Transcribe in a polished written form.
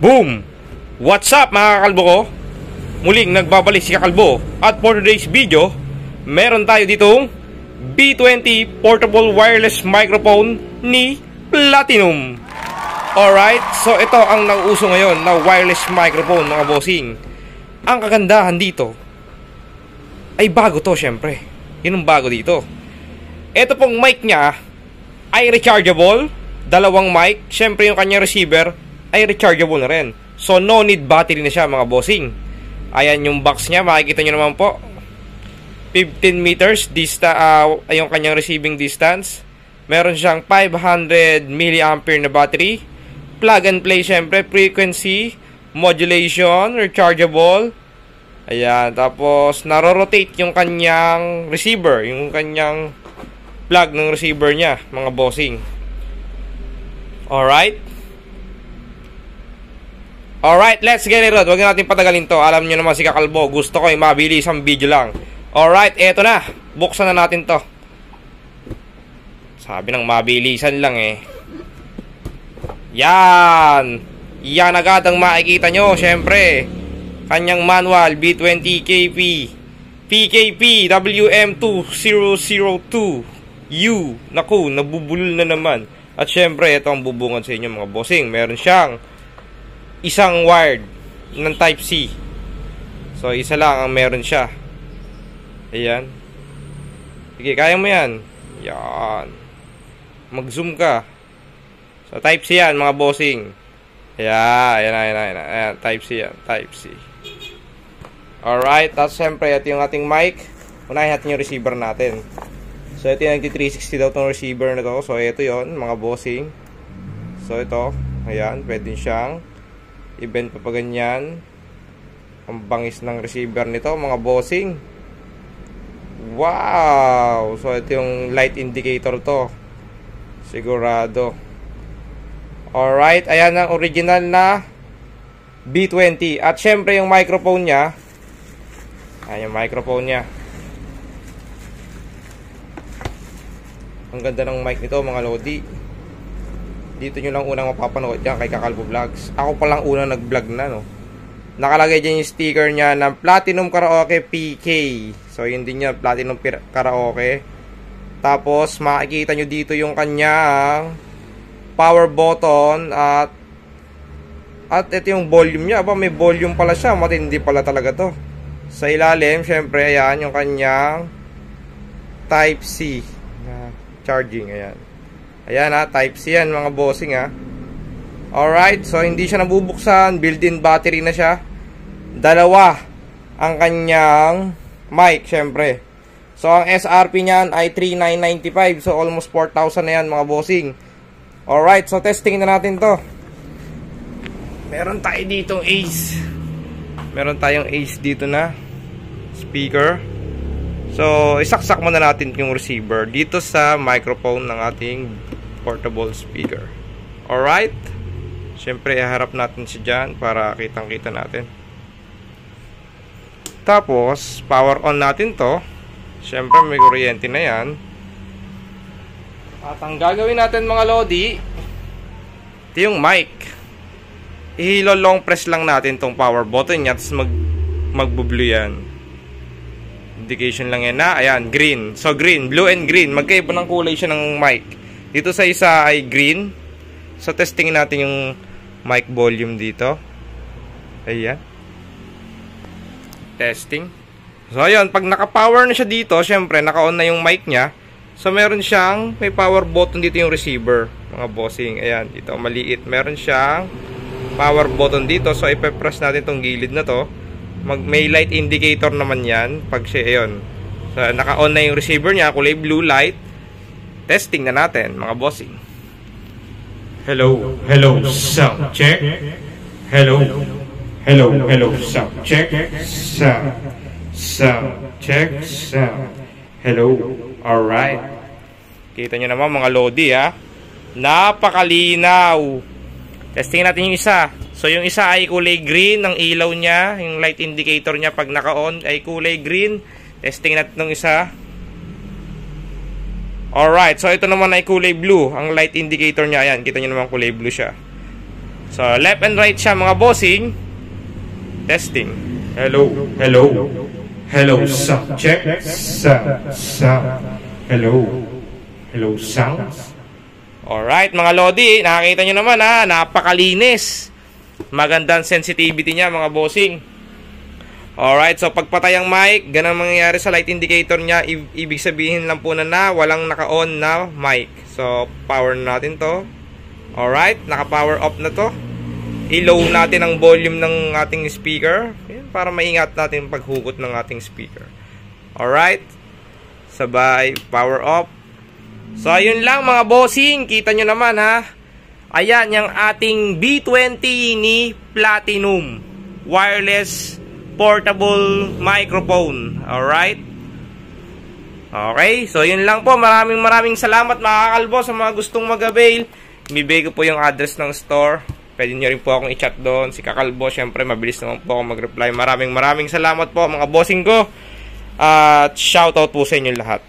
Boom! What's up mga kakalbo ko? Muling nagbabalik si Kakalbo. At for today's video, meron tayo ditong B20 Portable Wireless Microphone ni Platinum. Alright, so ito ang nauuso ngayon na wireless microphone mga bossing. Ang kagandahan dito ay bago to syempre. Yun ang bago dito. Ito pong mic niya ay rechargeable. Dalawang mic. Syempre yung kanyang receiver ay rechargeable na rin. So no need battery na siya mga bossing. Ayan yung box niya, makikita nyo naman po. 15 meters ay yung kanyang receiving distance. Meron siyang 500 mAh na battery. Plug and play syempre, frequency, modulation, rechargeable. Ayan, tapos naro-rotate yung kanyang receiver, yung kanyang plug ng receiver niya mga bossing. Alright, let's get it on. Huwag natin patagalin to. Alam nyo naman si Kakalbo, gusto ko yung mabilis ang video lang. Alright, eto na. Buksan na natin to. Sabi ng mabilisan lang eh. Yan. Yan agad ang makikita nyo. Syempre, kanyang manual B20 KP PKP WM2002U. Naku, nabubulol na naman. At syempre, ito ang bubungan sa inyo mga bossing. Meron siyang isang wired ng type C. So isa lang ang meron siya. Ayan. Sige, kaya mo yan. Yan. Mag-zoom ka. So type C yan mga bossing. Ayan. Ayan. Type C yan. Type C. Alright. Tapos syempre ito yung ating mic. Unahin natin yung receiver natin. So ito yung 360 daw itong receiver na to. So ito yon mga bossing. So ito. Ayan. Pwede siyang i-bend pa ganyan. Ang bangis ng receiver nito mga bossing. Wow. So ito yung light indicator to. Sigurado. Alright. Ayan ang original na B20. At syempre yung microphone nya. Ayan yung microphone nya. Ang ganda ng mic nito mga lodi. Dito nyo lang unang mapapanood yan kay Kakalbo Vlogs. Ako pa lang unang nag-vlog na, no. Nakalagay dyan yung sticker nya ng Platinum Karaoke PK. So yun din yan, Platinum Karaoke. Tapos makikita nyo dito yung kanyang power button. At ito yung volume nya. Aba, may volume pala siya. Matindi pala talaga to. Sa ilalim, syempre, ayan yung kanyang Type C na charging, ayan. Ayan ha, type C yan mga bossing ha. Alright, so hindi siya nabubuksan. Built-in battery na siya. Dalawa ang kanyang mic syempre. So ang SRP niyan ay 3,995. So almost 4,000 na yan mga bossing. Alright, so testing na natin to. Meron tayo ditong Ace. Meron tayong Ace dito na speaker. So isaksak muna natin yung receiver dito sa microphone ng ating portable speaker. Alright. Siyempre, iharap natin siya dyan para kitang-kita natin. Tapos, power on natin to. Siyempre, may kuryente na yan. At ang gagawin natin mga lodi, ito yung mic. I-hilo long press lang natin tong power button niya. Tapos mag-blue yan. Indication lang yan na. Ayan, green. So, green. Blue and green. Magkaiba ng kulay siya ng mic. Dito sa isa ay green. So testingin natin yung mic volume dito. Ayan. Testing. So ayan, pag naka-power na siya dito, syempre naka-on na yung mic niya. So meron siyang, may power button dito yung receiver, mga bossing. Ayan, dito maliit. Meron siyang power button dito. So ipe-press natin tong gilid na to. May light indicator naman yan. Pag siya, ayun. So naka-on na yung receiver niya, kulay blue light. Testing na natin, mga bossing. Hello, sound check. Hello, sound check. Sound check. Hello, alright. Kita nyo naman mga lodi ha. Napakalinaw. Testing natin yung isa. So yung isa ay kulay green, ang ilaw niya, yung light indicator niya pag naka-on ay kulay green. Testing natin yung isa. Alright, so ito naman ay kulay blue. Ang light indicator niya, ayan, kita nyo naman kulay blue siya. So, left and right siya mga bossing. Testing. Hello. Hello. Hello, sound check. Sound. Hello. Hello, sounds. Alright, mga Lodi. Nakakita nyo naman ha. Napakalinis. Magandang sensitivity niya mga bossing. Alright, so pagpatay ang mic, ganang mangyayari sa light indicator niya. Ibig sabihin lang po na walang naka-on na mic. So, power natin to. Alright, naka-power off na to. I-low natin ang volume ng ating speaker. Ayan, para maingat natin paghugot ng ating speaker. Alright. Sabay, power off. So, ayun lang mga bossing. Kita nyo naman ha. Ayan, yung ating B20 ni Platinum. Wireless portable microphone. Alright. Okay, so yun lang po. Maraming salamat mga kakalbo sa mga gustong mag-avail. Ibibigay ko po yung address ng store. Pwede nyo rin po akong i-chat doon. Si Kakalbo, syempre mabilis naman po ako mag-reply. Maraming salamat po mga bossing ko. At shoutout po sa inyo lahat.